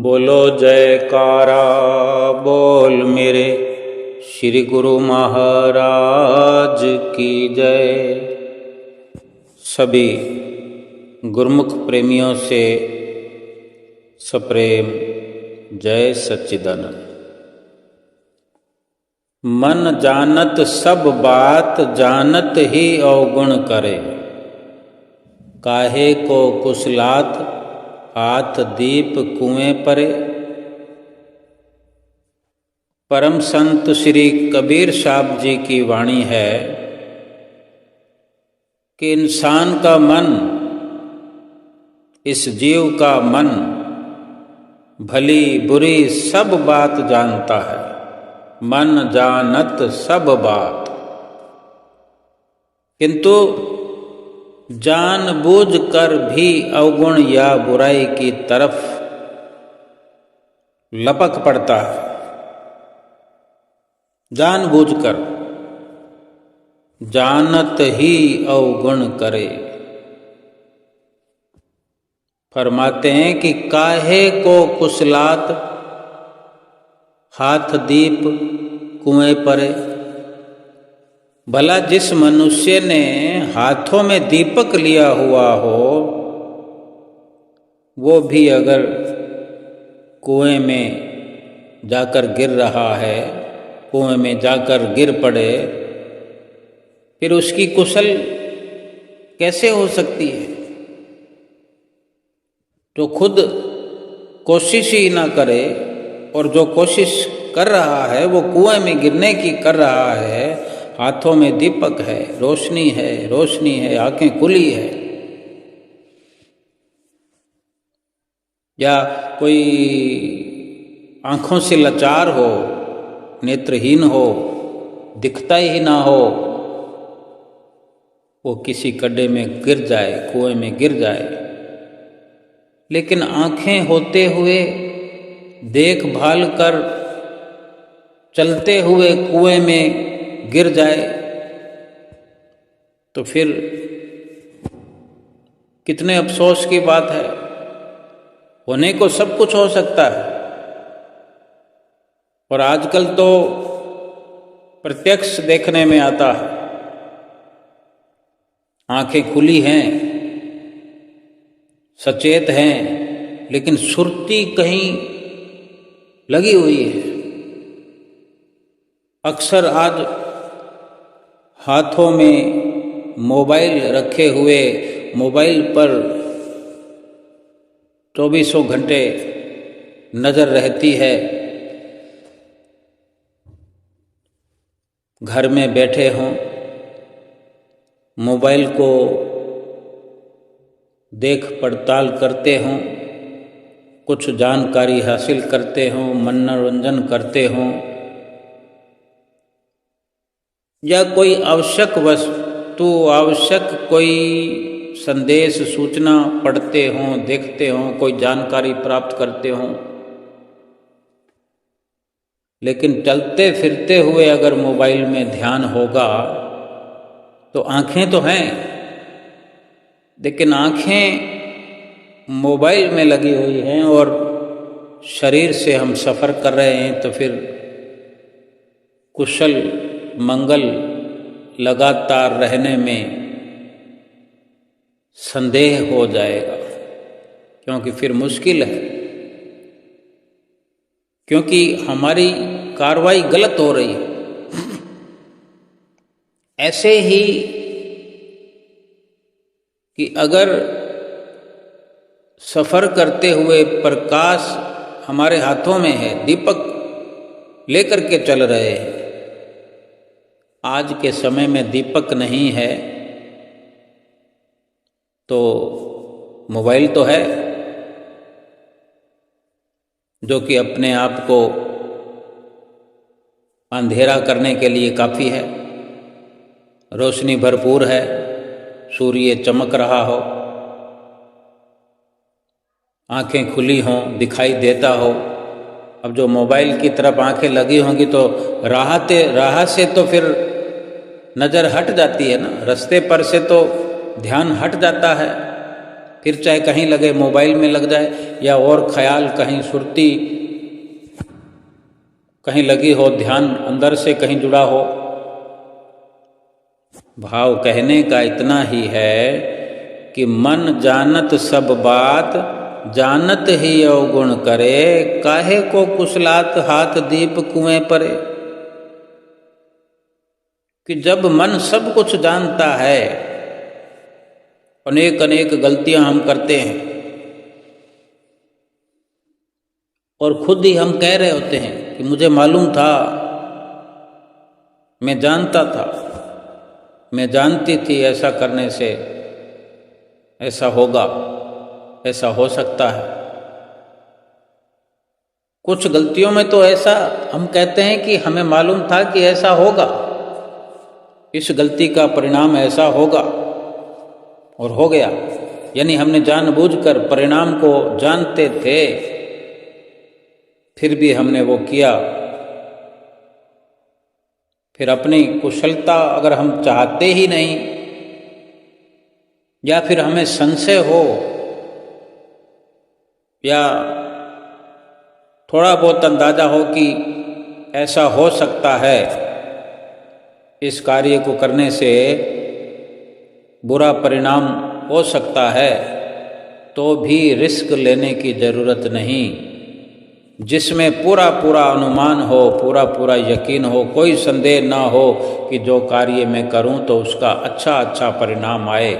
बोलो जयकारा बोल मेरे श्री गुरु महाराज की जय। सभी गुरुमुख प्रेमियों से सप्रेम जय सच्चिदानंद। मन जानत सब बात जानत ही अवगुण करे, काहे को कुशलात हाथ दीप कुएं परे। परम संत श्री कबीर साहब जी की वाणी है कि इंसान का मन, इस जीव का मन भली बुरी सब बात जानता है। मन जानत सब बात, किंतु जानबूझ कर भी अवगुण या बुराई की तरफ लपक पड़ता है। जानबूझकर जानत ही अवगुण करे। फरमाते हैं कि काहे को कुशलात हाथ दीप कुएं परे। भला जिस मनुष्य ने हाथों में दीपक लिया हुआ हो, वो भी अगर कुएं में जाकर गिर रहा है, कुएं में जाकर गिर पड़े, फिर उसकी कुशल कैसे हो सकती है? जो खुद कोशिश ही ना करे और जो कोशिश कर रहा है वो कुएं में गिरने की कर रहा है, हाथों में दीपक है, रोशनी है, आंखें खुली है, या कोई आंखों से लाचार हो, नेत्रहीन हो, दिखता ही ना हो, वो किसी गड्ढे में गिर जाए, कुएं में गिर जाए। लेकिन आंखें होते हुए देखभाल कर चलते हुए कुएं में गिर जाए तो फिर कितने अफसोस की बात है। होने को सब कुछ हो सकता है, और आजकल तो प्रत्यक्ष देखने में आता है। आंखें खुली हैं, सचेत हैं, लेकिन सुरती कहीं लगी हुई है। अक्सर आज हाथों में मोबाइल रखे हुए, मोबाइल पर 24 घंटे नजर रहती है। घर में बैठे हों, मोबाइल को देख पड़ताल करते हों, कुछ जानकारी हासिल करते हों, मनोरंजन करते हों, या कोई आवश्यक वस्तु, आवश्यक कोई संदेश, सूचना पढ़ते हों, देखते हों, कोई जानकारी प्राप्त करते हों। लेकिन चलते फिरते हुए अगर मोबाइल में ध्यान होगा तो आंखें तो हैं, लेकिन आंखें मोबाइल में लगी हुई हैं और शरीर से हम सफ़र कर रहे हैं, तो फिर कुशल मंगल लगातार रहने में संदेह हो जाएगा, क्योंकि फिर मुश्किल है, क्योंकि हमारी कार्रवाई गलत हो रही है। ऐसे ही कि अगर सफ़र करते हुए प्रकाश हमारे हाथों में है, दीपक लेकर के चल रहे हैं। आज के समय में दीपक नहीं है तो मोबाइल तो है, जो कि अपने आप को अंधेरा करने के लिए काफ़ी है। रोशनी भरपूर है, सूर्य चमक रहा हो, आंखें खुली हों, दिखाई देता हो। अब जो मोबाइल की तरफ आंखें लगी होंगी तो राह से तो फिर नज़र हट जाती है ना, रास्ते पर से तो ध्यान हट जाता है। फिर चाहे कहीं लगे, मोबाइल में लग जाए या और ख्याल कहीं सुरती कहीं लगी हो, ध्यान अंदर से कहीं जुड़ा हो। भाव कहने का इतना ही है कि मन जानत सब बात, जानत ही अवगुण करे, काहे को कुशलात हाथ दीप कुएं परे। कि जब मन सब कुछ जानता है, अनेक अनेक गलतियां हम करते हैं और खुद ही हम कह रहे होते हैं कि मुझे मालूम था, मैं जानता था, मैं जानती थी ऐसा करने से ऐसा होगा, ऐसा हो सकता है। कुछ गलतियों में तो ऐसा हम कहते हैं कि हमें मालूम था कि ऐसा होगा, इस गलती का परिणाम ऐसा होगा, और हो गया। यानी हमने जानबूझकर परिणाम को जानते थे, फिर भी हमने वो किया। फिर अपनी कुशलता अगर हम चाहते ही नहीं, या फिर हमें संशय हो, या थोड़ा बहुत अंदाजा हो कि ऐसा हो सकता है, इस कार्य को करने से बुरा परिणाम हो सकता है, तो भी रिस्क लेने की जरूरत नहीं। जिसमें पूरा पूरा अनुमान हो, पूरा पूरा यकीन हो, कोई संदेह ना हो कि जो कार्य मैं करूं तो उसका अच्छा अच्छा परिणाम आए,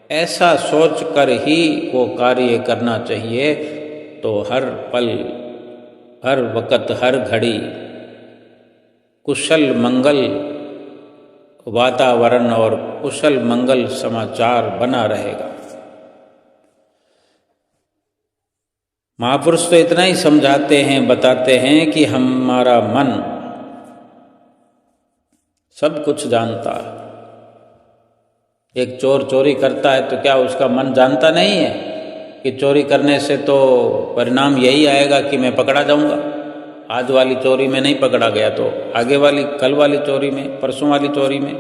ऐसा सोच कर ही वो कार्य करना चाहिए। तो हर पल, हर वक़्त, हर घड़ी कुशल मंगल वातावरण और कुशल मंगल समाचार बना रहेगा। महापुरुष तो इतना ही समझाते हैं, बताते हैं कि हमारा मन सब कुछ जानता है। एक चोर चोरी करता है तो क्या उसका मन जानता नहीं है कि चोरी करने से तो परिणाम यही आएगा कि मैं पकड़ा जाऊंगा। आज वाली चोरी में नहीं पकड़ा गया तो आगे वाली, कल वाली चोरी में, परसों वाली चोरी में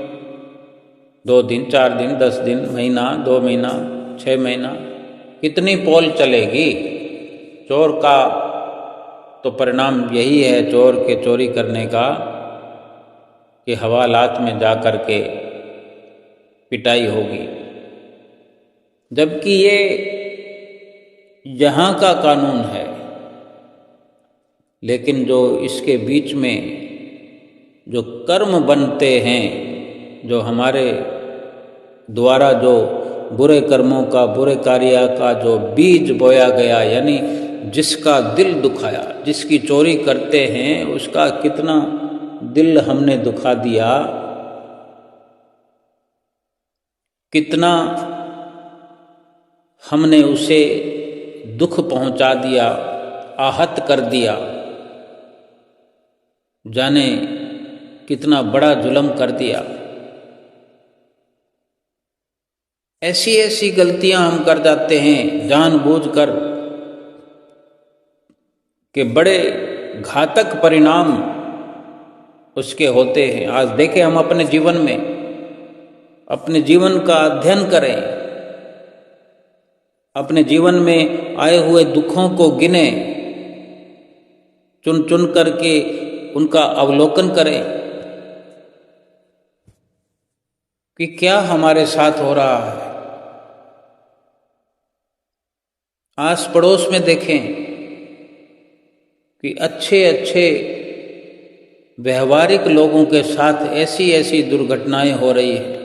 2 दिन, 4 दिन, 10 दिन, महीना, 2 महीना, 6 महीना, कितनी पोल चलेगी। चोर का तो परिणाम यही है, चोर के चोरी करने का, कि हवालात में जा कर के पिटाई होगी। जबकि ये यहाँ का कानून है, लेकिन जो इसके बीच में जो कर्म बनते हैं, जो हमारे द्वारा जो बुरे कर्मों का, बुरे कार्य का जो बीज बोया गया, यानी जिसका दिल दुखाया, जिसकी चोरी करते हैं उसका कितना दिल हमने दुखा दिया, कितना हमने उसे दुख पहुंचा दिया, आहत कर दिया, जाने कितना बड़ा जुल्म कर दिया। ऐसी ऐसी गलतियां हम कर जाते हैं जानबूझकर कि बड़े घातक परिणाम उसके होते हैं। आज देखें, हम अपने जीवन में, अपने जीवन का अध्ययन करें, अपने जीवन में आए हुए दुखों को गिने, चुन चुन करके उनका अवलोकन करें कि क्या हमारे साथ हो रहा है। आस पड़ोस में देखें कि अच्छे अच्छे व्यवहारिक लोगों के साथ ऐसी ऐसी दुर्घटनाएं हो रही है।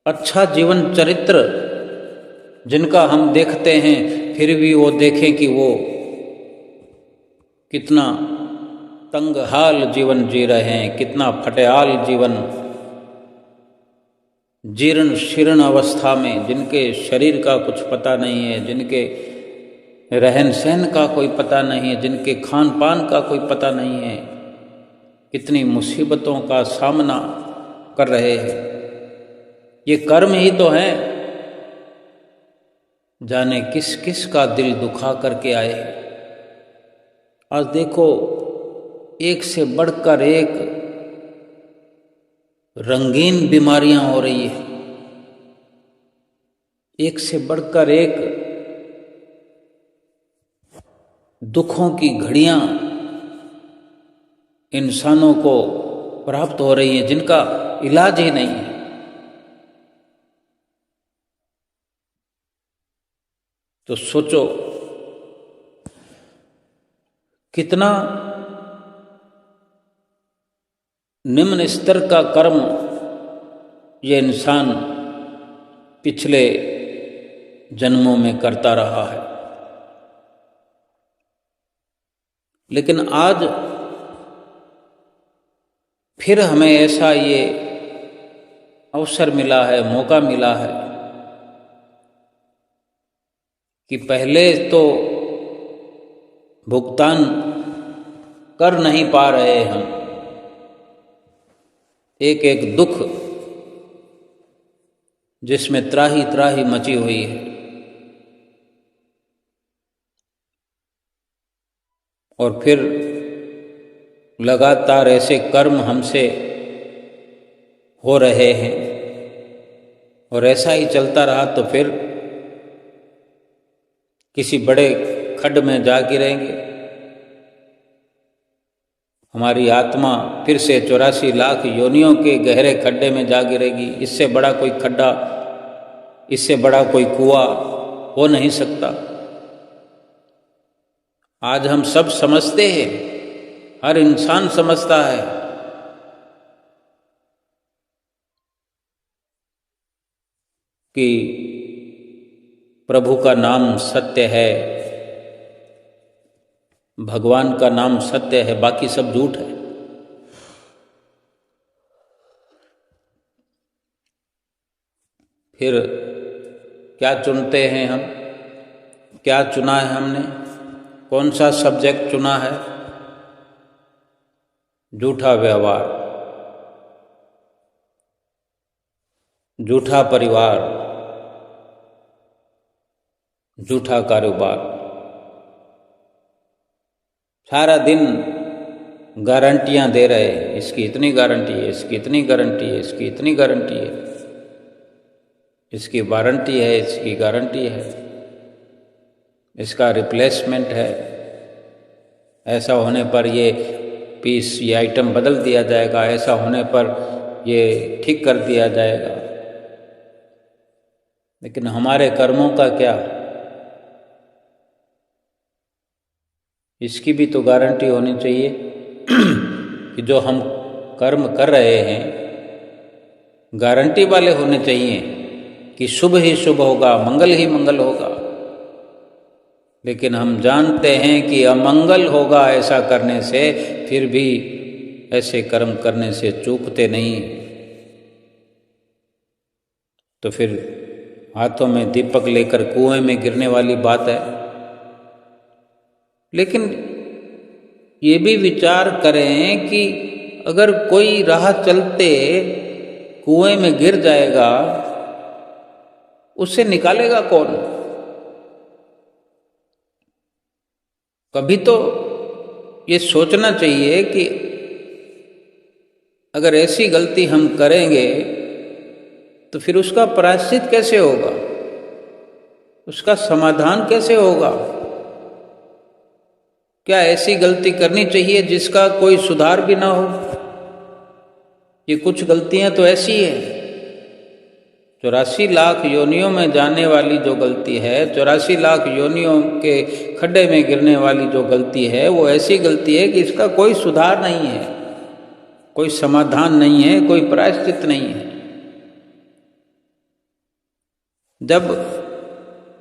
अच्छा जीवन चरित्र जिनका हम देखते हैं, फिर भी वो देखें कि वो कितना तंगहाल जीवन जी रहे हैं, कितना फटेहाल जीवन, जीर्ण शीर्ण अवस्था में, जिनके शरीर का कुछ पता नहीं है, जिनके रहन सहन का कोई पता नहीं है, जिनके खान पान का कोई पता नहीं है, कितनी मुसीबतों का सामना कर रहे हैं। ये कर्म ही तो है, जाने किस किस का दिल दुखा करके आए। आज देखो, एक से बढ़कर एक रंगीन बीमारियां हो रही है। एक से बढ़कर एक दुखों की घड़ियां इंसानों को प्राप्त हो रही हैं जिनका इलाज ही नहीं है। तो सोचो कितना निम्न स्तर का कर्म ये इंसान पिछले जन्मों में करता रहा है, लेकिन आज फिर हमें ऐसा ये अवसर मिला है, मौका मिला है कि पहले तो भुगतान कर नहीं पा रहे हम, एक एक दुख जिसमें त्राही त्राही मची हुई है, और फिर लगातार ऐसे कर्म हमसे हो रहे हैं, और ऐसा ही चलता रहा तो फिर किसी बड़े खड्ड में जा गिरेंगे। हमारी आत्मा फिर से 84 लाख योनियों के गहरे खड्डे में जा गिरेगी। इससे बड़ा कोई खड्डा, इससे बड़ा कोई कुआं हो नहीं सकता। आज हम सब समझते हैं, हर इंसान समझता है कि प्रभु का नाम सत्य है, भगवान का नाम सत्य है, बाकी सब झूठ है। फिर क्या चुनते हैं हम? क्या चुना है हमने? कौन सा सब्जेक्ट चुना है? झूठा व्यवहार, झूठा परिवार, झूठा कारोबार। सारा दिन गारंटियां दे रहे हैं, इसकी इतनी गारंटी है, इसकी इतनी गारंटी है, इसकी इतनी गारंटी है, इसकी वारंटी है, इसकी गारंटी है, इसका रिप्लेसमेंट है, ऐसा होने पर ये पीस, ये आइटम बदल दिया जाएगा, ऐसा होने पर ये ठीक कर दिया जाएगा। लेकिन हमारे कर्मों का क्या? इसकी भी तो गारंटी होनी चाहिए कि जो हम कर्म कर रहे हैं गारंटी वाले होने चाहिए कि शुभ ही शुभ होगा, मंगल ही मंगल होगा। लेकिन हम जानते हैं कि अमंगल होगा ऐसा करने से, फिर भी ऐसे कर्म करने से चूकते नहीं। तो फिर हाथों में दीपक लेकर कुएं में गिरने वाली बात है। लेकिन ये भी विचार करें कि अगर कोई राह चलते कुएं में गिर जाएगा, उससे निकालेगा कौन? कभी तो ये सोचना चाहिए कि अगर ऐसी गलती हम करेंगे तो फिर उसका प्रायश्चित कैसे होगा, उसका समाधान कैसे होगा? क्या ऐसी गलती करनी चाहिए जिसका कोई सुधार भी ना हो? ये कुछ गलतियां तो ऐसी है, 84 लाख योनियों में जाने वाली जो गलती है, 84 लाख योनियों के खड्डे में गिरने वाली जो गलती है, वो ऐसी गलती है कि इसका कोई सुधार नहीं है, कोई समाधान नहीं है, कोई प्रायश्चित नहीं है। जब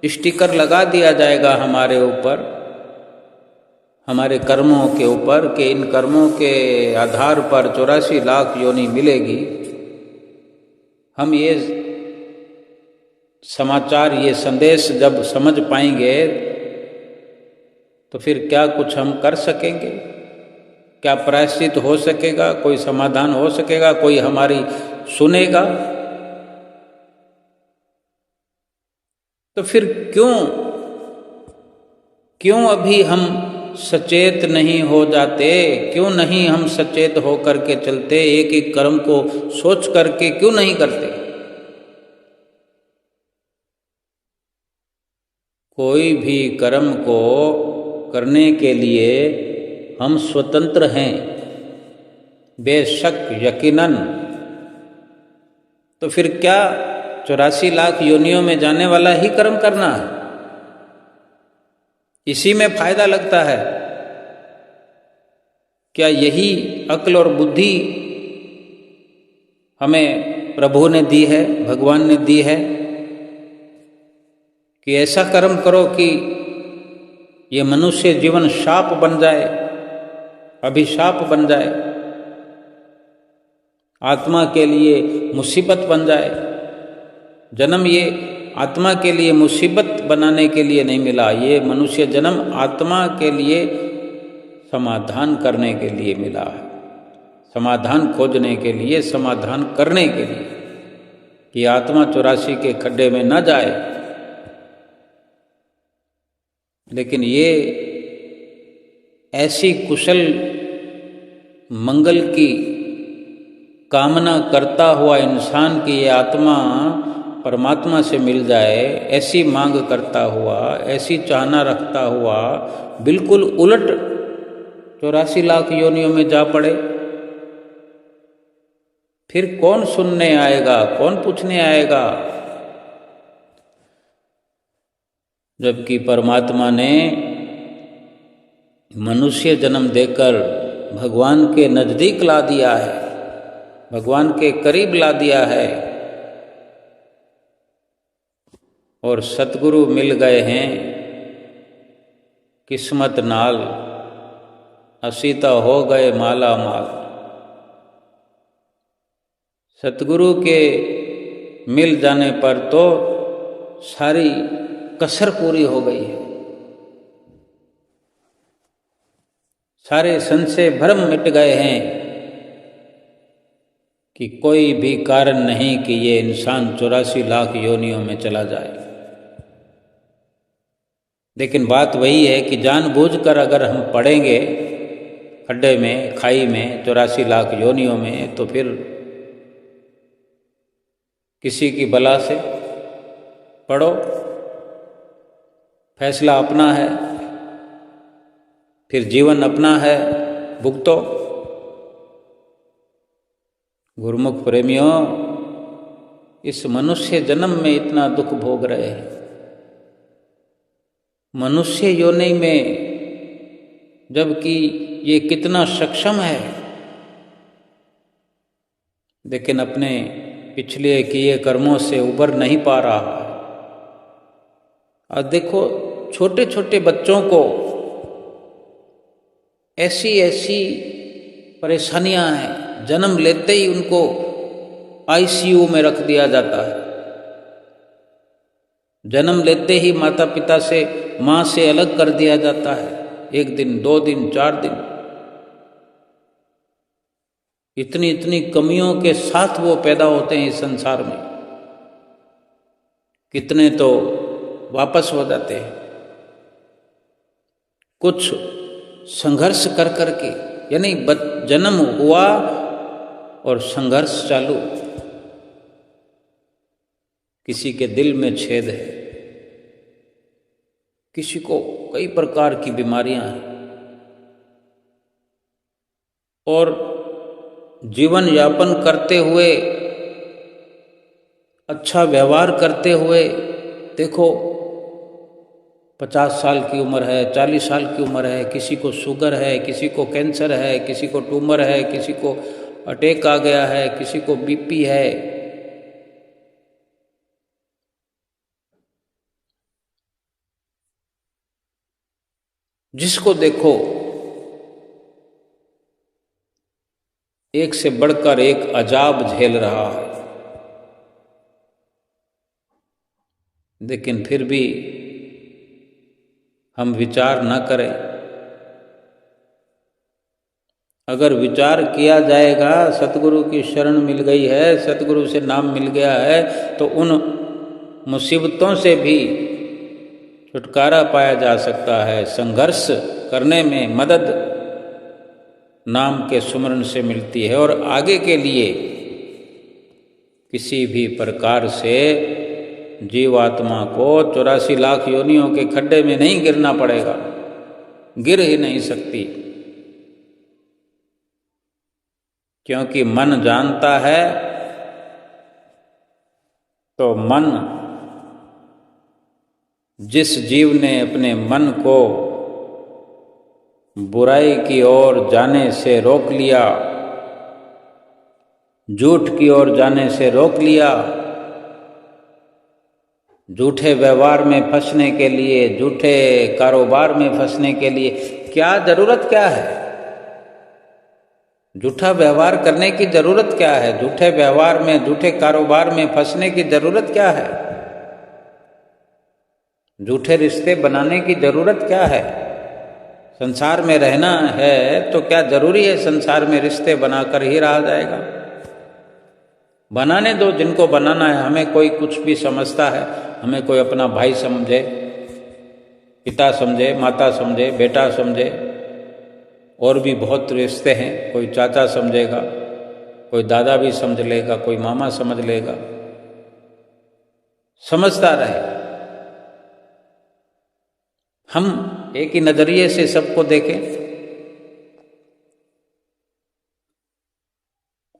स्टिकर लगा दिया जाएगा हमारे ऊपर, हमारे कर्मों के ऊपर, कि इन कर्मों के आधार पर 84 लाख योनि मिलेगी, हम ये समाचार, ये संदेश जब समझ पाएंगे तो फिर क्या कुछ हम कर सकेंगे? क्या प्रायश्चित हो सकेगा? कोई समाधान हो सकेगा? कोई हमारी सुनेगा? तो फिर क्यों अभी हम सचेत नहीं हो जाते? क्यों नहीं हम सचेत हो करके चलते? एक एक कर्म को सोच करके क्यों नहीं करते? कोई भी कर्म को करने के लिए हम स्वतंत्र हैं, बेशक यकीनन। तो फिर क्या 84 लाख योनियों में जाने वाला ही कर्म करना है? इसी में फायदा लगता है? क्या यही अक्ल और बुद्धि हमें प्रभु ने दी है, भगवान ने दी है कि ऐसा कर्म करो कि ये मनुष्य जीवन शाप बन जाए, अभिशाप बन जाए, आत्मा के लिए मुसीबत बन जाए? जन्म ये आत्मा के लिए मुसीबत बनाने के लिए नहीं मिला, ये मनुष्य जन्म आत्मा के लिए समाधान करने के लिए मिला है, समाधान खोजने के लिए, समाधान करने के लिए, कि आत्मा 84 के खड्डे में न जाए। लेकिन ये ऐसी कुशल मंगल की कामना करता हुआ इंसान की ये आत्मा परमात्मा से मिल जाए, ऐसी मांग करता हुआ, ऐसी चाहना रखता हुआ, बिल्कुल उलट 84 लाख योनियों में जा पड़े, फिर कौन सुनने आएगा, कौन पूछने आएगा? जबकि परमात्मा ने मनुष्य जन्म देकर भगवान के नजदीक ला दिया है, भगवान के करीब ला दिया है, और सतगुरु मिल गए हैं किस्मत नाल, असीता हो गए माला माल। सतगुरु के मिल जाने पर तो सारी कसर पूरी हो गई है, सारे संशय भ्रम मिट गए हैं कि कोई भी कारण नहीं कि ये इंसान 84 लाख योनियों में चला जाए। लेकिन बात वही है कि जानबूझकर अगर हम पड़ेंगे खड्डे में, खाई में, 84 लाख योनियों में, तो फिर किसी की बला से पढ़ो, फैसला अपना है, फिर जीवन अपना है, भुगतो। गुरुमुख प्रेमियों, इस मनुष्य जन्म में इतना दुख भोग रहे हैं, मनुष्य योनि में, जबकि ये कितना सक्षम है, लेकिन अपने पिछले किए कर्मों से उबर नहीं पा रहा। और देखो, छोटे छोटे बच्चों को ऐसी ऐसी परेशानियां हैं, जन्म लेते ही उनको आईसीयू में रख दिया जाता है, जन्म लेते ही माता पिता से, माँ से अलग कर दिया जाता है, 1 दिन, 2 दिन, 4 दिन। इतनी इतनी कमियों के साथ वो पैदा होते हैं इस संसार में, कितने तो वापस हो जाते हैं कुछ संघर्ष कर करके। यानी जन्म हुआ और संघर्ष चालू, किसी के दिल में छेद है, किसी को कई प्रकार की बीमारियां हैं, और जीवन यापन करते हुए, अच्छा व्यवहार करते हुए, देखो 50 साल की उम्र है, 40 साल की उम्र है, किसी को शुगर है, किसी को कैंसर है, किसी को ट्यूमर है, किसी को अटैक आ गया है, किसी को बीपी है। जिसको देखो एक से बढ़कर एक अजाब झेल रहा है, लेकिन फिर भी हम विचार न करें। अगर विचार किया जाएगा, सतगुरु की शरण मिल गई है, सतगुरु से नाम मिल गया है, तो उन मुसीबतों से भी छुटकारा पाया जा सकता है। संघर्ष करने में मदद नाम के सुमरन से मिलती है, और आगे के लिए किसी भी प्रकार से जीवात्मा को 84 लाख योनियों के खड्डे में नहीं गिरना पड़ेगा, गिर ही नहीं सकती, क्योंकि मन जानता है। तो मन, जिस जीव ने अपने मन को बुराई की ओर जाने से रोक लिया, झूठ की ओर जाने से रोक लिया, झूठे व्यवहार में फंसने के लिए, झूठे कारोबार में फंसने के लिए क्या जरूरत क्या है? झूठा व्यवहार करने की जरूरत क्या है? झूठे व्यवहार में, झूठे कारोबार में फंसने की जरूरत क्या है? झूठे रिश्ते बनाने की जरूरत क्या है? संसार में रहना है तो क्या जरूरी है संसार में रिश्ते बनाकर ही रहा जाएगा? बनाने दो जिनको बनाना है। हमें कोई कुछ भी समझता है, हमें कोई अपना भाई समझे, पिता समझे, माता समझे, बेटा समझे, और भी बहुत रिश्ते हैं। कोई चाचा समझेगा, कोई दादा भी समझ लेगा, कोई मामा समझ लेगा, समझता रहे। हम एक ही नजरिए से सबको देखें।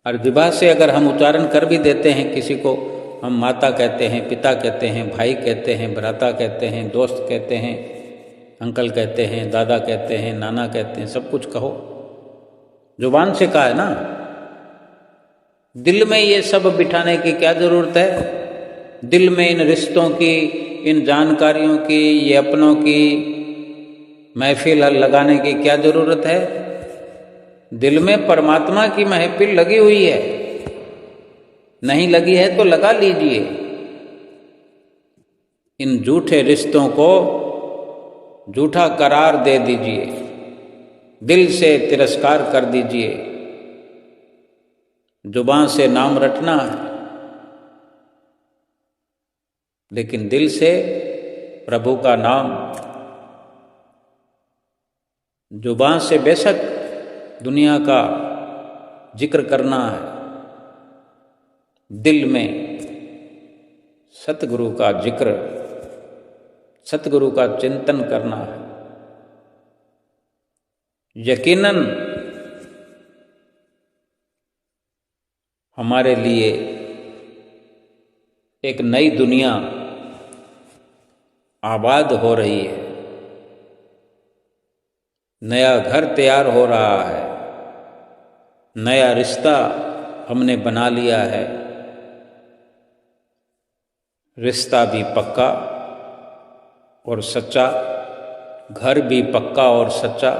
और विवाह से अगर हम उच्चारण कर भी देते हैं किसी को, हम माता कहते हैं, पिता कहते हैं, भाई कहते हैं, भ्राता कहते हैं, दोस्त कहते हैं, अंकल कहते हैं, दादा कहते हैं, नाना कहते हैं, सब कुछ कहो, जुबान से कहा है ना। दिल में ये सब बिठाने की क्या जरूरत है? दिल में इन रिश्तों की, इन जानकारियों की, ये अपनों की महफिल लगाने की क्या जरूरत है? दिल में परमात्मा की महफिल लगी हुई है, नहीं लगी है तो लगा लीजिए। इन झूठे रिश्तों को झूठा करार दे दीजिए, दिल से तिरस्कार कर दीजिए। जुबान से नाम रटना है, लेकिन दिल से प्रभु का नाम। जुबान से बेशक दुनिया का जिक्र करना है, दिल में सतगुरु का जिक्र, सतगुरु का चिंतन करना है। यकीनन हमारे लिए एक नई दुनिया आबाद हो रही है, नया घर तैयार हो रहा है, नया रिश्ता हमने बना लिया है। रिश्ता भी पक्का और सच्चा, घर भी पक्का और सच्चा,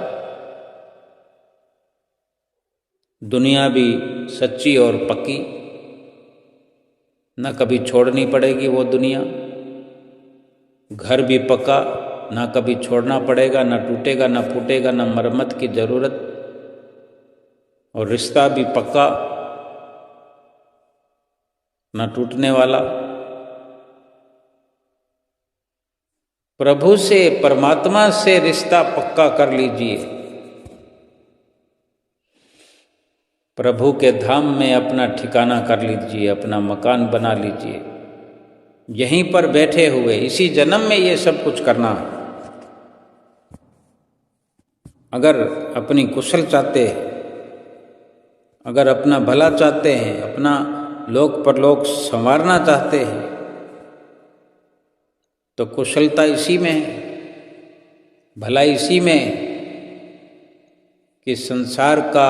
दुनिया भी सच्ची और पक्की। न कभी छोड़नी पड़ेगी वो दुनिया। घर भी पक्का, ना कभी छोड़ना पड़ेगा, ना टूटेगा, ना फूटेगा, ना मरम्मत की जरूरत। और रिश्ता भी पक्का, ना टूटने वाला। प्रभु से, परमात्मा से रिश्ता पक्का कर लीजिए। प्रभु के धाम में अपना ठिकाना कर लीजिए, अपना मकान बना लीजिए। यहीं पर बैठे हुए इसी जन्म में ये सब कुछ करना है। अगर अपनी कुशल चाहते हैं, अगर अपना भला चाहते हैं, अपना लोक परलोक संवारना चाहते हैं, तो कुशलता इसी में है, भला इसी में है कि संसार का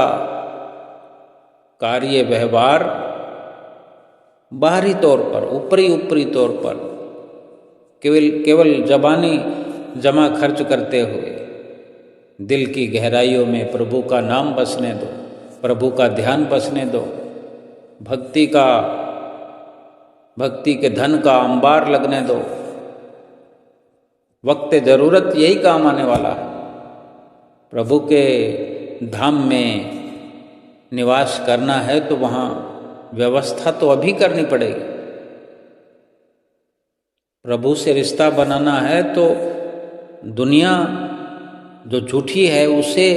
कार्य व्यवहार बाहरी तौर पर, ऊपरी तौर पर केवल जबानी जमा खर्च करते हुए दिल की गहराइयों में प्रभु का नाम बसने दो, प्रभु का ध्यान बसने दो। भक्ति के धन का अंबार लगने दो। वक्त ज़रूरत यही काम आने वाला है। प्रभु के धाम में निवास करना है तो वहाँ व्यवस्था तो अभी करनी पड़ेगी। प्रभु से रिश्ता बनाना है तो दुनिया जो झूठी है उसे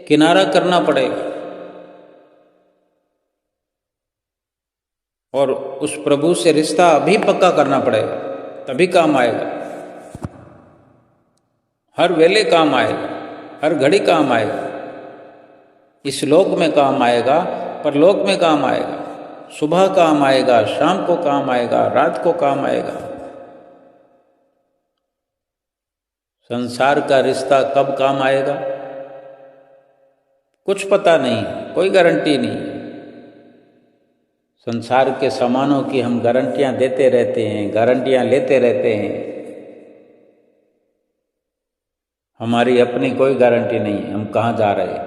किनारा करना पड़ेगा और उस प्रभु से रिश्ता अभी पक्का करना पड़ेगा, तभी काम आएगा। हर वेले काम आएगा, हर घड़ी काम आएगा। इस लोक में काम आएगा, परलोक में काम आएगा। सुबह काम आएगा, शाम को काम आएगा, रात को काम आएगा। संसार का रिश्ता कब काम आएगा कुछ पता नहीं, कोई गारंटी नहीं। संसार के सामानों की हम गारंटियां देते रहते हैं, गारंटियां लेते रहते हैं। हमारी अपनी कोई गारंटी नहीं है हम कहाँ जा रहे हैं।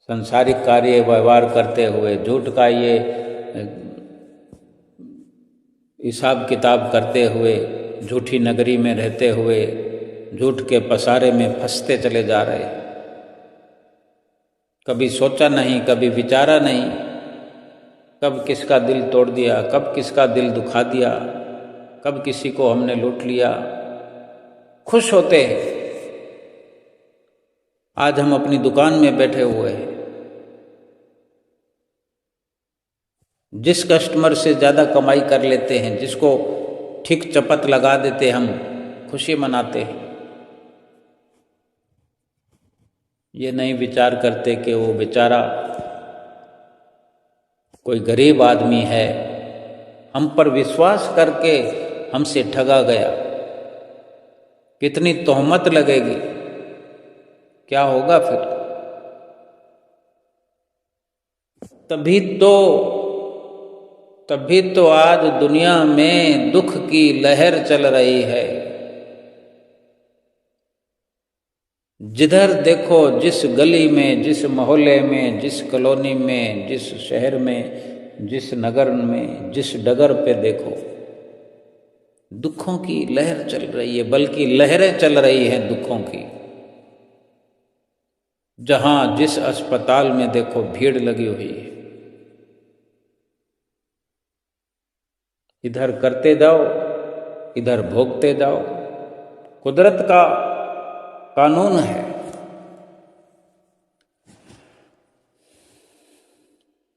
संसारिक कार्य व्यवहार करते हुए, झूठ का ये हिसाब किताब करते हुए, झूठी नगरी में रहते हुए, झूठ के पसारे में फंसते चले जा रहे हैं। कभी सोचा नहीं, कभी विचारा नहीं, कब किसका दिल तोड़ दिया, कब किसका दिल दुखा दिया, कब किसी को हमने लूट लिया। खुश होते हैं। आज हम अपनी दुकान में बैठे हुए हैं, जिस कस्टमर से ज़्यादा कमाई कर लेते हैं, जिसको ठीक चपत लगा देते, हम खुशी मनाते हैं। ये नहीं विचार करते कि वो बेचारा कोई गरीब आदमी है, हम पर विश्वास करके हमसे ठगा गया। कितनी तोहमत लगेगी, क्या होगा फिर। तभी तो आज दुनिया में दुख की लहर चल रही है। जिधर देखो, जिस गली में, जिस मोहल्ले में, जिस कॉलोनी में, जिस शहर में, जिस नगर में, जिस डगर पे देखो, दुखों की लहर चल रही है, बल्कि लहरें चल रही हैं दुखों की। जहां जिस अस्पताल में देखो भीड़ लगी हुई है। इधर करते जाओ, इधर भोगते जाओ। कुदरत का कानून है।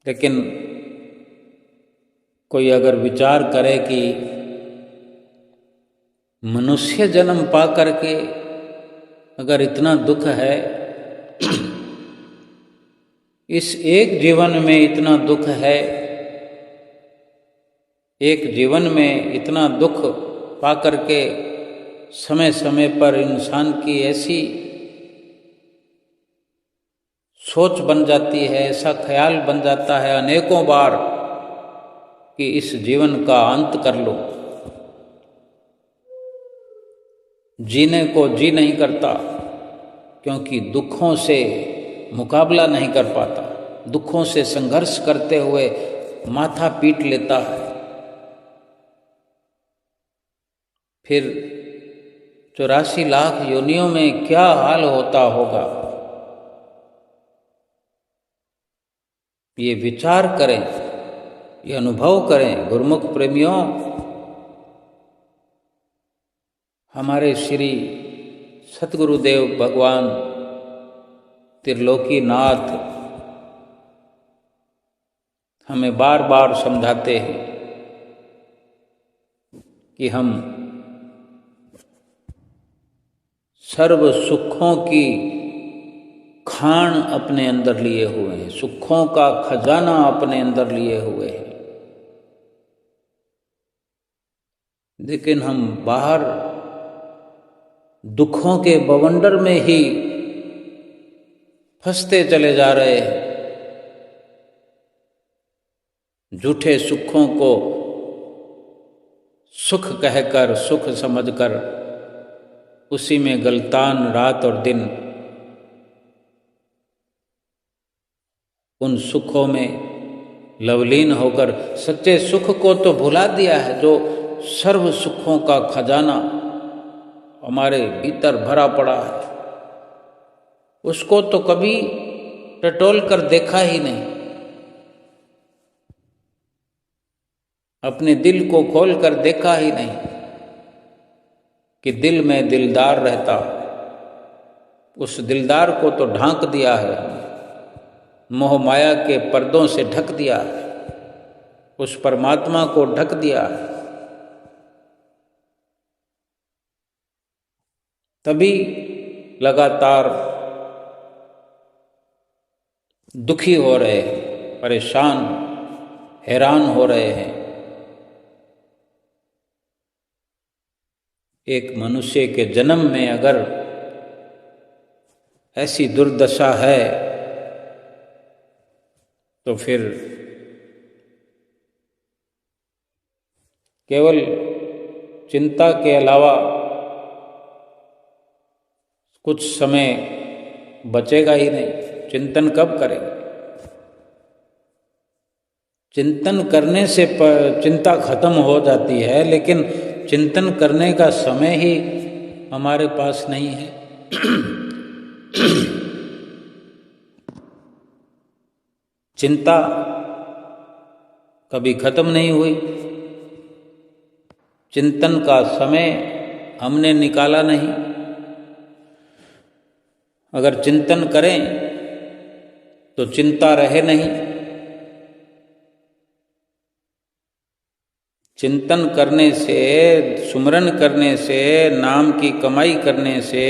लेकिन कोई अगर विचार करे कि मनुष्य जन्म पा करके अगर इतना दुख है, इस एक जीवन में इतना दुख है, एक जीवन में इतना दुख पा करके समय समय पर इंसान की ऐसी सोच बन जाती है, ऐसा ख्याल बन जाता है अनेकों बार कि इस जीवन का अंत कर लो। जीने को जी नहीं करता, क्योंकि दुखों से मुकाबला नहीं कर पाता। दुखों से संघर्ष करते हुए माथा पीट लेता है। फिर 84 लाख योनियों में क्या हाल होता होगा, ये विचार करें, ये अनुभव करें। गुरुमुख प्रेमियों, हमारे श्री सतगुरुदेव भगवान त्रिलोकीनाथ हमें बार बार समझाते हैं कि हम सर्व सुखों की खान अपने अंदर लिए हुए हैं, सुखों का खजाना अपने अंदर लिए हुए हैं। लेकिन हम बाहर दुखों के बवंडर में ही फंसते चले जा रहे हैं। झूठे सुखों को सुख कहकर, सुख समझकर उसी में गलतान रात और दिन उन सुखों में लवलीन होकर सच्चे सुख को तो भुला दिया है। जो सर्व सुखों का खजाना हमारे भीतर भरा पड़ा है, उसको तो कभी टटोल कर देखा ही नहीं। अपने दिल को खोल कर देखा ही नहीं कि दिल में दिलदार रहता। उस दिलदार को तो ढांक दिया है, मोह माया के पर्दों से ढक दिया है। उस परमात्मा को ढक दिया है, तभी लगातार दुखी हो रहे हैं, परेशान हैरान हो रहे हैं। एक मनुष्य के जन्म में अगर ऐसी दुर्दशा है तो फिर केवल चिंता के अलावा कुछ समय बचेगा ही नहीं। चिंतन कब करेंगे? चिंतन करने से चिंता खत्म हो जाती है, लेकिन चिंतन करने का समय ही हमारे पास नहीं है। चिंता कभी खत्म नहीं हुई, चिंतन का समय हमने निकाला नहीं। अगर चिंतन करें तो चिंता रहे नहीं। चिंतन करने से, सुमरन करने से, नाम की कमाई करने से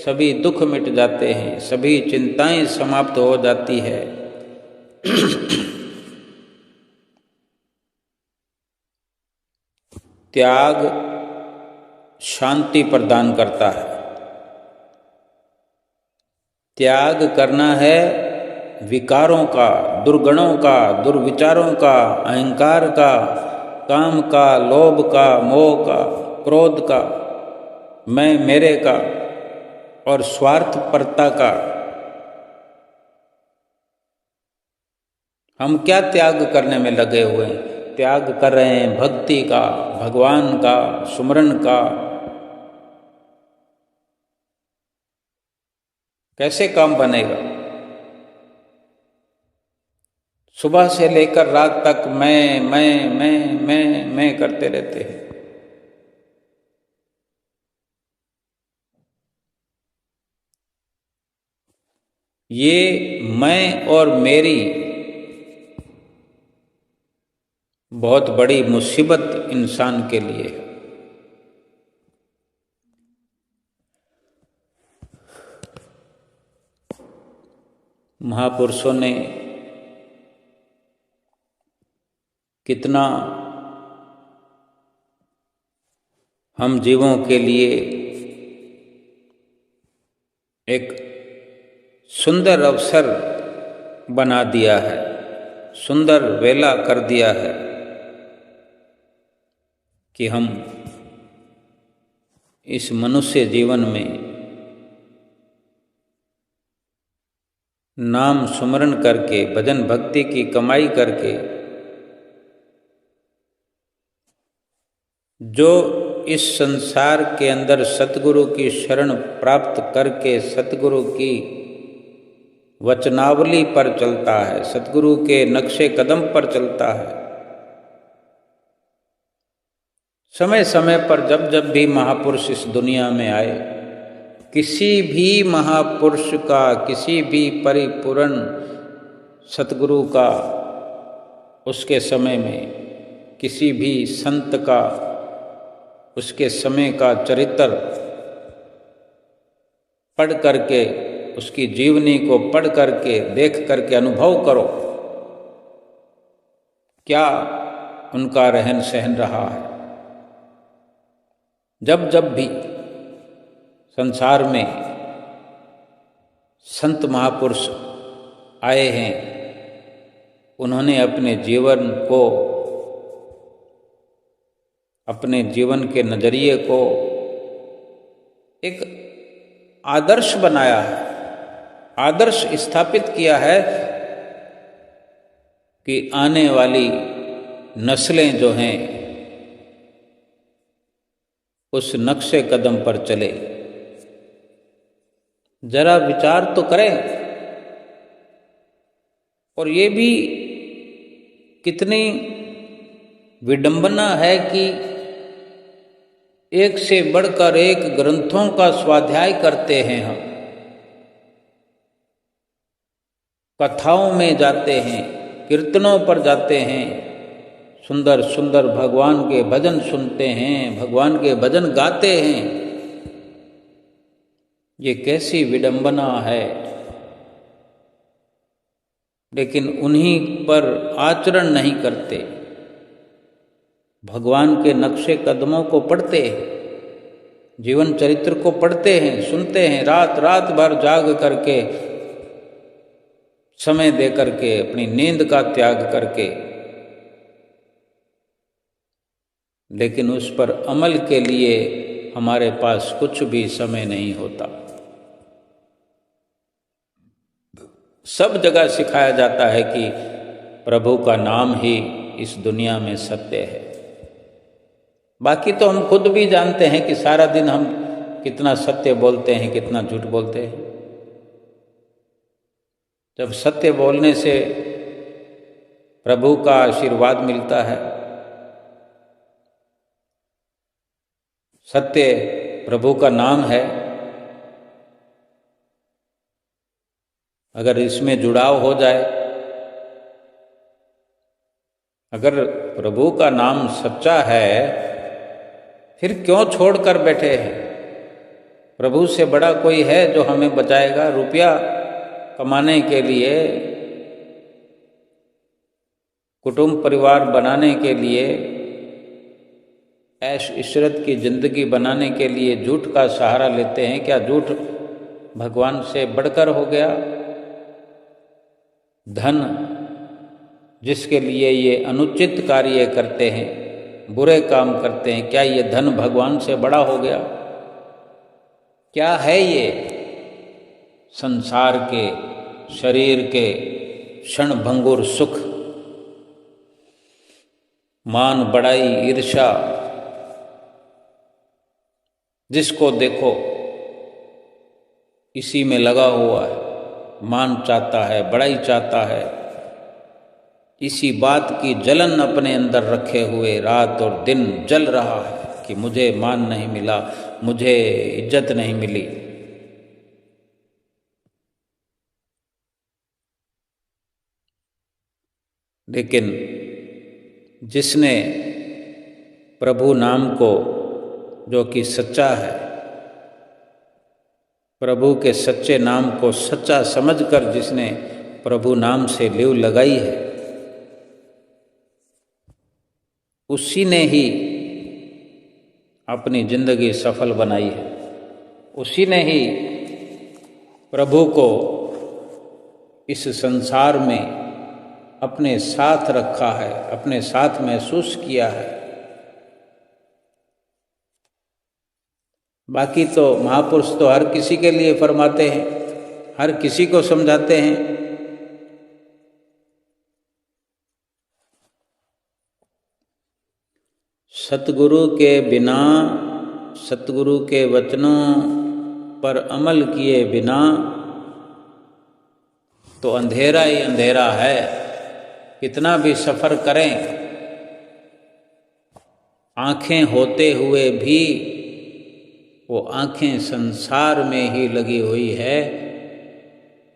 सभी दुख मिट जाते हैं, सभी चिंताएं समाप्त हो जाती है। त्याग शांति प्रदान करता है। त्याग करना है विकारों का, दुर्गुणों का, दुर्विचारों का, अहंकार का, काम का, लोभ का, मोह का, क्रोध का, मैं मेरे का और स्वार्थपरता का। हम क्या त्याग करने में लगे हुए हैं? त्याग कर रहे हैं भक्ति का, भगवान का, सुमरन का। कैसे काम बनेगा? सुबह से लेकर रात तक मैं करते रहते हैं। ये मैं और मेरी बहुत बड़ी मुसीबत इंसान के लिए है। महापुरुषों ने कितना हम जीवों के लिए एक सुंदर अवसर बना दिया है, सुंदर वेला कर दिया है कि हम इस मनुष्य जीवन में नाम सुमरन करके, भजन भक्ति की कमाई करके, जो इस संसार के अंदर सतगुरु की शरण प्राप्त करके सतगुरु की वचनावली पर चलता है, सतगुरु के नक्शे कदम पर चलता है। समय समय पर जब जब भी महापुरुष इस दुनिया में आए, किसी भी महापुरुष का, किसी भी परिपूर्ण सतगुरु का उसके समय में, किसी भी संत का उसके समय का चरित्र पढ़ करके, उसकी जीवनी को पढ़ करके, देख करके अनुभव करो क्या उनका रहन सहन रहा है। जब जब भी संसार में संत महापुरुष आए हैं, उन्होंने अपने जीवन को, अपने जीवन के नजरिए को एक आदर्श बनाया है, आदर्श स्थापित किया है कि आने वाली नस्लें जो हैं उस नक्शे कदम पर चले। जरा विचार तो करें। और ये भी कितनी विडंबना है कि एक से बढ़कर एक ग्रंथों का स्वाध्याय करते हैं हम, कथाओं में जाते हैं, कीर्तनों पर जाते हैं, सुंदर सुंदर भगवान के भजन सुनते हैं, भगवान के भजन गाते हैं। ये कैसी विडंबना है। लेकिन उन्हीं पर आचरण नहीं करते, भगवान के नक्शे कदमों को पढ़ते हैं, जीवन चरित्र को पढ़ते हैं, सुनते हैं, रात रात भर जाग करके, समय दे करके, अपनी नींद का त्याग करके, लेकिन उस पर अमल के लिए हमारे पास कुछ भी समय नहीं होता। सब जगह सिखाया जाता है कि प्रभु का नाम ही इस दुनिया में सत्य है। बाकी तो हम खुद भी जानते हैं कि सारा दिन हम कितना सत्य बोलते हैं, कितना झूठ बोलते हैं। जब सत्य बोलने से प्रभु का आशीर्वाद मिलता है, सत्य प्रभु का नाम है, अगर इसमें जुड़ाव हो जाए, अगर प्रभु का नाम सच्चा है, फिर क्यों छोड़कर बैठे हैं? प्रभु से बड़ा कोई है जो हमें बचाएगा? रुपया कमाने के लिए, कुटुंब परिवार बनाने के लिए, ऐश इशरत की जिंदगी बनाने के लिए झूठ का सहारा लेते हैं। क्या झूठ भगवान से बढ़कर हो गया? धन जिसके लिए ये अनुचित कार्य करते हैं, बुरे काम करते हैं, क्या ये धन भगवान से बड़ा हो गया? क्या है ये? संसार के, शरीर के क्षणभंगुर सुख, मान बढ़ाई, ईर्ष्या, जिसको देखो इसी में लगा हुआ है, मान चाहता है, बड़ाई चाहता है, इसी बात की जलन अपने अंदर रखे हुए रात और दिन जल रहा है कि मुझे मान नहीं मिला, मुझे इज्जत नहीं मिली। लेकिन जिसने प्रभु नाम को, जो कि सच्चा है, प्रभु के सच्चे नाम को सच्चा समझकर जिसने प्रभु नाम से लीव लगाई है, उसी ने ही अपनी जिंदगी सफल बनाई है। उसी ने ही प्रभु को इस संसार में अपने साथ रखा है, अपने साथ महसूस किया है। बाकी तो महापुरुष तो हर किसी के लिए फरमाते हैं, हर किसी को समझाते हैं। सतगुरु के बिना, सतगुरु के वचनों पर अमल किए बिना तो अंधेरा ही अंधेरा है। कितना भी सफ़र करें, आँखें होते हुए भी वो आँखें संसार में ही लगी हुई है,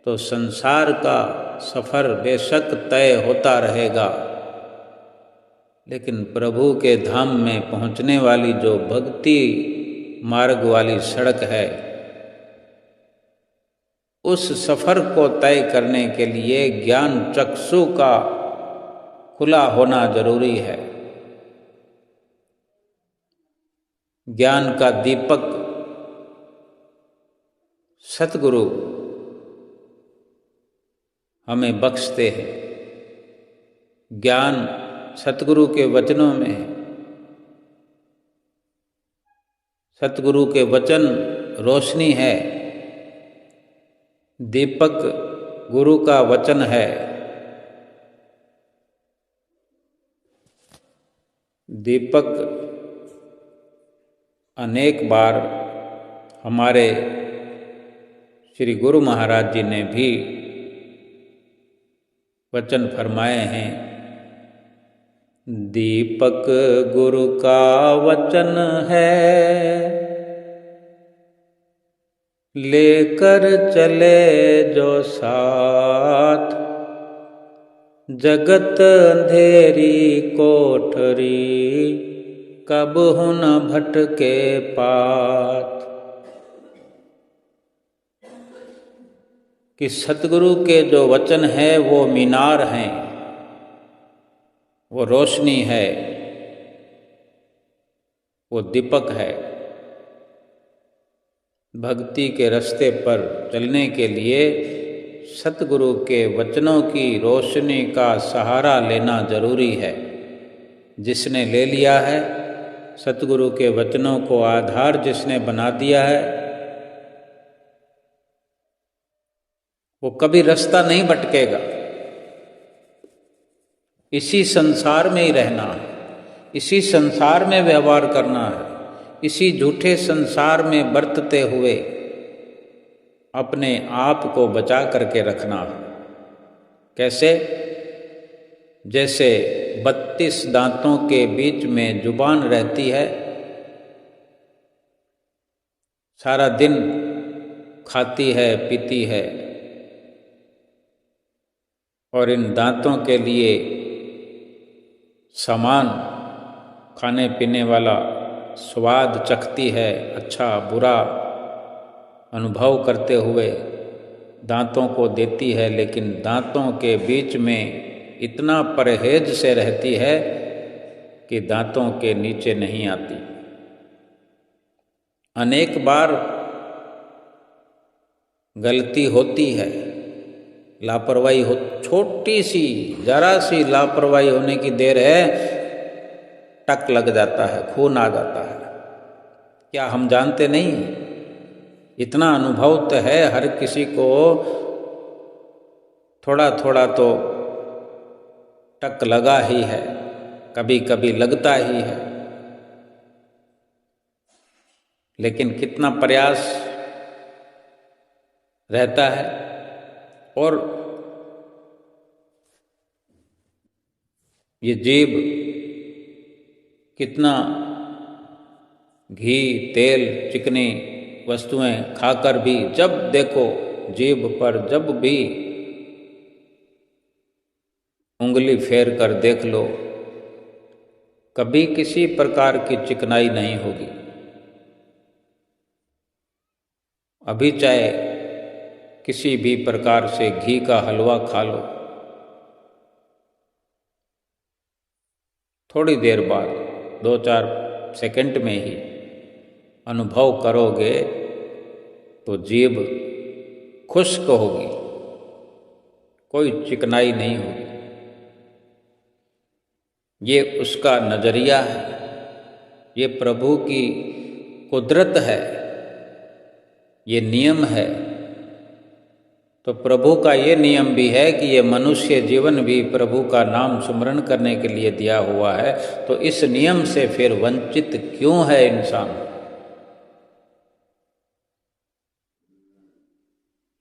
तो संसार का सफ़र बेशक तय होता रहेगा, लेकिन प्रभु के धाम में पहुँचने वाली जो भक्ति मार्ग वाली सड़क है, उस सफ़र को तय करने के लिए ज्ञान चक्षु का खुला होना जरूरी है। ज्ञान का दीपक सतगुरु हमें बख्शते हैं। ज्ञान सतगुरु के वचनों में है। सतगुरु के वचन रोशनी है, दीपक गुरु का वचन है। दीपक अनेक बार हमारे श्री गुरु महाराज जी ने भी वचन फरमाए हैं। दीपक गुरु का वचन है, लेकर चले जो साथ, जगत अंधेरी कोठरी, कबहु न भटके पात। कि सतगुरु के जो वचन है वो मीनार हैं, वो रोशनी है, वो दीपक है। भक्ति के रास्ते पर चलने के लिए सतगुरु के वचनों की रोशनी का सहारा लेना जरूरी है। जिसने ले लिया है, सतगुरु के वचनों को आधार जिसने बना दिया है, वो कभी रास्ता नहीं भटकेगा। इसी संसार में ही रहना है, इसी संसार में व्यवहार करना है, इसी झूठे संसार में बरतते हुए अपने आप को बचा करके रखना है। कैसे? जैसे 32 दांतों के बीच में जुबान रहती है, सारा दिन खाती है पीती है, और इन दांतों के लिए सामान खाने पीने वाला स्वाद चखती है, अच्छा बुरा अनुभव करते हुए दांतों को देती है, लेकिन दांतों के बीच में इतना परहेज से रहती है कि दांतों के नीचे नहीं आती। अनेक बार गलती होती है, लापरवाही हो, छोटी सी जरा सी लापरवाही होने की देर है, टक लग जाता है, खून आ जाता है। क्या हम जानते नहीं? इतना अनुभव तो है हर किसी को, थोड़ा थोड़ा तो टक लगा ही है, कभी कभी लगता ही है। लेकिन कितना प्रयास रहता है, और ये जीभ कितना घी तेल चिकनी वस्तुएं खाकर भी, जब देखो जीभ पर जब भी उंगली फेर कर देख लो, कभी किसी प्रकार की चिकनाई नहीं होगी। अभी चाहे किसी भी प्रकार से घी का हलवा खा लो, थोड़ी देर बाद 2-4 सेकंड में ही अनुभव करोगे तो जीभ खुश्क होगी, कोई चिकनाई नहीं होगी। ये उसका नजरिया है, ये प्रभु की कुदरत है, ये नियम है। तो प्रभु का ये नियम भी है कि ये मनुष्य जीवन भी प्रभु का नाम सुमरण करने के लिए दिया हुआ है, तो इस नियम से फिर वंचित क्यों है इंसान?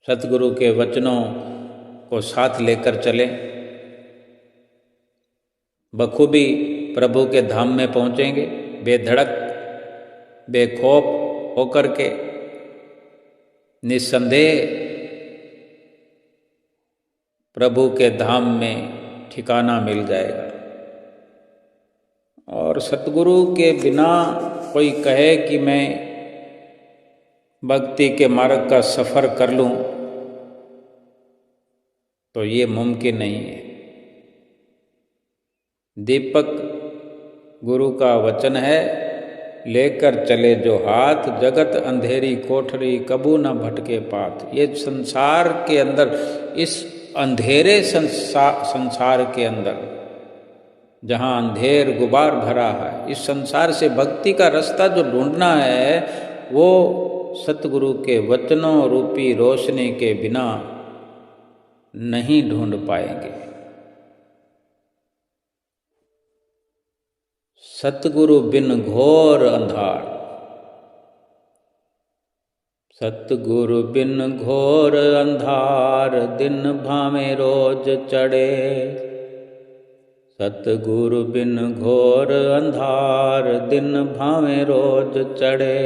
सतगुरु के वचनों को साथ लेकर चलें, बखूबी प्रभु के धाम में पहुंचेंगे, बेधड़क बेखौफ होकर के, निस्संदेह प्रभु के धाम में ठिकाना मिल जाएगा। और सतगुरु के बिना कोई कहे कि मैं भक्ति के मार्ग का सफ़र कर लूं, तो ये मुमकिन नहीं है। दीपक गुरु का वचन है, लेकर चले जो हाथ, जगत अंधेरी कोठरी, कबू न भटके पात। ये संसार के अंदर, इस अंधेरे संसार के अंदर जहाँ अंधेर गुबार भरा है, इस संसार से भक्ति का रास्ता जो ढूंढना है, वो सतगुरु के वचनों रूपी रोशनी के बिना नहीं ढूंढ पाएंगे। सतगुरु बिन घोर अंधार, सतगुरु बिन घोर अंधार, दिन भावे रोज चढ़े। सतगुरु बिन घोर अंधार, दिन भावे रोज चढ़े।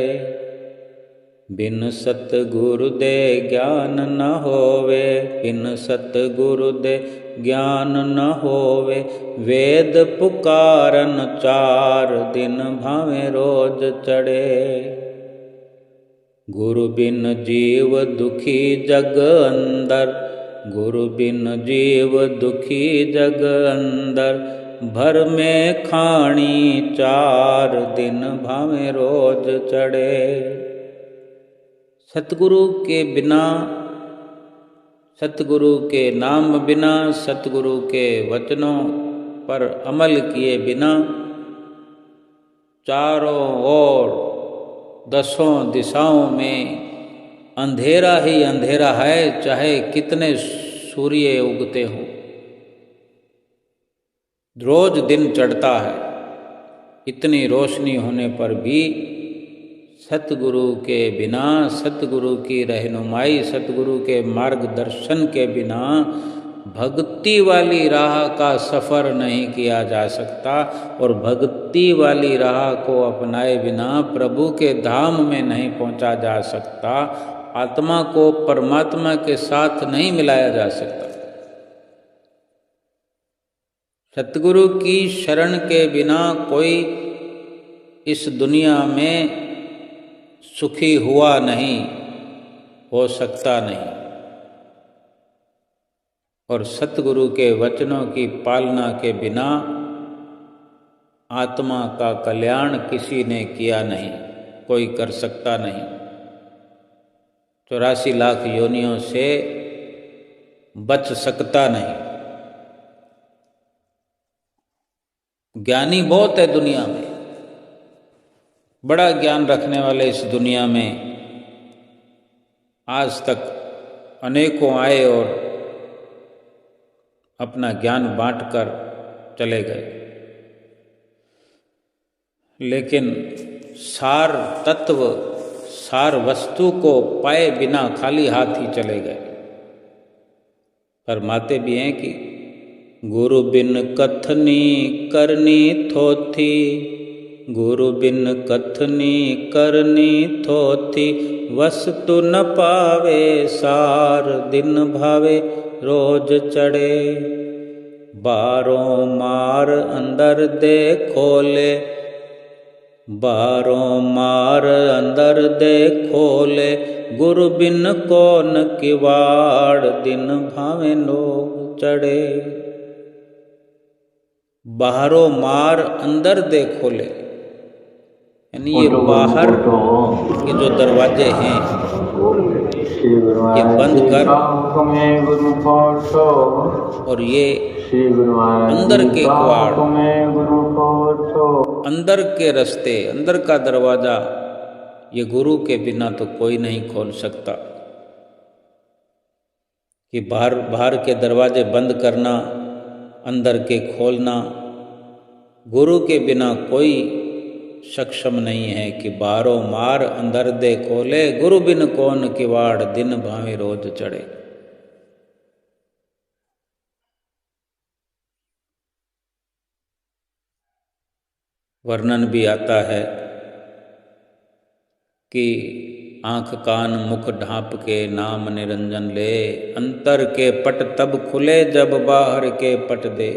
बिन सतगुरु दे ज्ञान न होवे, बिन सतगुरु दे ज्ञान न होवे। वेद पुकारन 4 दिन भावे रोज चढ़े। गुरु बिन जीव दुखी जग अंदर, गुरु बिन जीव दुखी जग अंदर। भर में खाणी 4 दिन भावे रोज चढ़े। सतगुरु के बिना, सतगुरु के नाम बिना, सतगुरु के वचनों पर अमल किए बिना चारों ओर 10 दिशाओं में अंधेरा ही अंधेरा है, चाहे कितने सूर्य उगते हों। रोज दिन चढ़ता है, इतनी रोशनी होने पर भी सतगुरु के बिना, सतगुरु की रहनुमाई, सतगुरु के मार्गदर्शन के बिना भक्ति वाली राह का सफ़र नहीं किया जा सकता। और भक्ति वाली राह को अपनाए बिना प्रभु के धाम में नहीं पहुंचा जा सकता। आत्मा को परमात्मा के साथ नहीं मिलाया जा सकता। सतगुरु की शरण के बिना कोई इस दुनिया में सुखी हुआ नहीं, हो सकता नहीं। और सतगुरु के वचनों की पालना के बिना आत्मा का कल्याण किसी ने किया नहीं, कोई कर सकता नहीं। 84 लाख योनियों से बच सकता नहीं। ज्ञानी बहुत है दुनिया में, बड़ा ज्ञान रखने वाले इस दुनिया में आज तक अनेकों आए और अपना ज्ञान बांटकर चले गए, लेकिन सार तत्व, सार वस्तु को पाए बिना खाली हाथ ही चले गए। फरमाते भी हैं कि गुरु बिन कथनी करनी थोथी, गुरु बिन कथनी करनी थोथी। वस्तु न पावे सार दिन भावे रोज चढ़े। बारों मार अंदर दे खोले, बारों मार अंदर दे खोले। गुरु बिन कौन किवाड़ दिन भावे लोग चढ़े। बाहरों मार अंदर दे खोले, यानी ये बाहर के जो दरवाजे हैं ये बंद कर और ये अंदर के किवाड़, अंदर के रास्ते, अंदर का दरवाजा ये गुरु के बिना तो कोई नहीं खोल सकता। कि बाहर के दरवाजे बंद करना, अंदर के खोलना, गुरु के बिना कोई सक्षम नहीं है। कि बारों मार अंदर दे खोले, गुरु बिन कौन किवाड़ दिन भावे रोज चढ़े। वर्णन भी आता है कि आँख कान मुख ढांप के नाम निरंजन ले। अंतर के पट तब खुले जब बाहर के पट दे।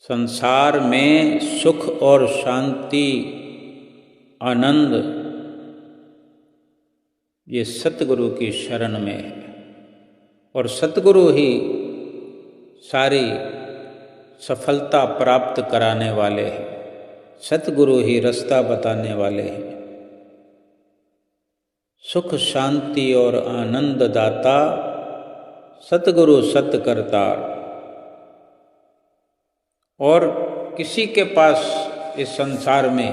संसार में सुख और शांति, आनंद ये सतगुरु की शरण में है। और सतगुरु ही सारी सफलता प्राप्त कराने वाले हैं। सतगुरु ही रास्ता बताने वाले हैं। सुख शांति और आनंद दाता सतगुरु सतकर्तार। और किसी के पास इस संसार में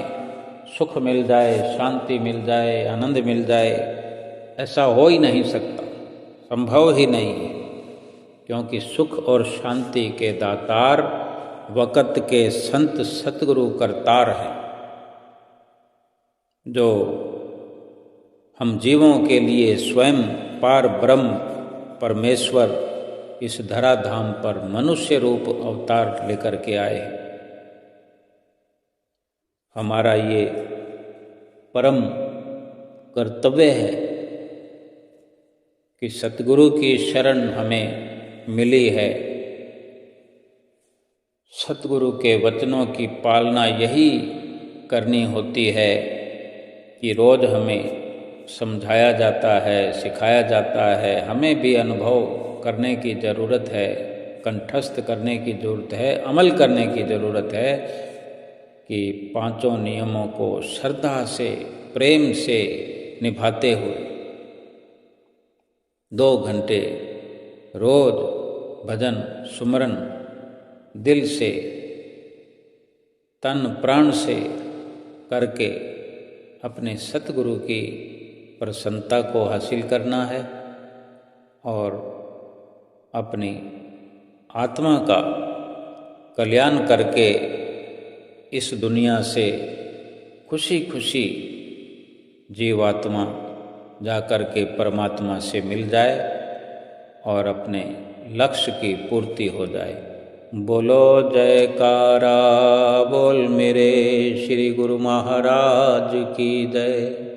सुख मिल जाए, शांति मिल जाए, आनंद मिल जाए, ऐसा हो ही नहीं सकता, संभव ही नहीं है। क्योंकि सुख और शांति के दातार वक़्त के संत सतगुरु करतार हैं, जो हम जीवों के लिए स्वयं पार ब्रह्म परमेश्वर इस धराधाम पर मनुष्य रूप अवतार लेकर के आए। हमारा ये परम कर्तव्य है कि सतगुरु की शरण हमें मिली है। सतगुरु के वचनों की पालना यही करनी होती है कि रोज़ हमें समझाया जाता है, सिखाया जाता है, हमें भी अनुभव करने की ज़रूरत है, कंठस्थ करने की ज़रूरत है, अमल करने की ज़रूरत है कि पांचों नियमों को श्रद्धा से, प्रेम से निभाते हुए 2 घंटे रोज भजन सुमरन दिल से, तन प्राण से करके अपने सतगुरु की प्रसन्नता को हासिल करना है और अपनी आत्मा का कल्याण करके इस दुनिया से खुशी खुशी जीवात्मा जाकर के परमात्मा से मिल जाए और अपने लक्ष्य की पूर्ति हो जाए। बोलो जयकारा बोल मेरे श्री गुरु महाराज की जय।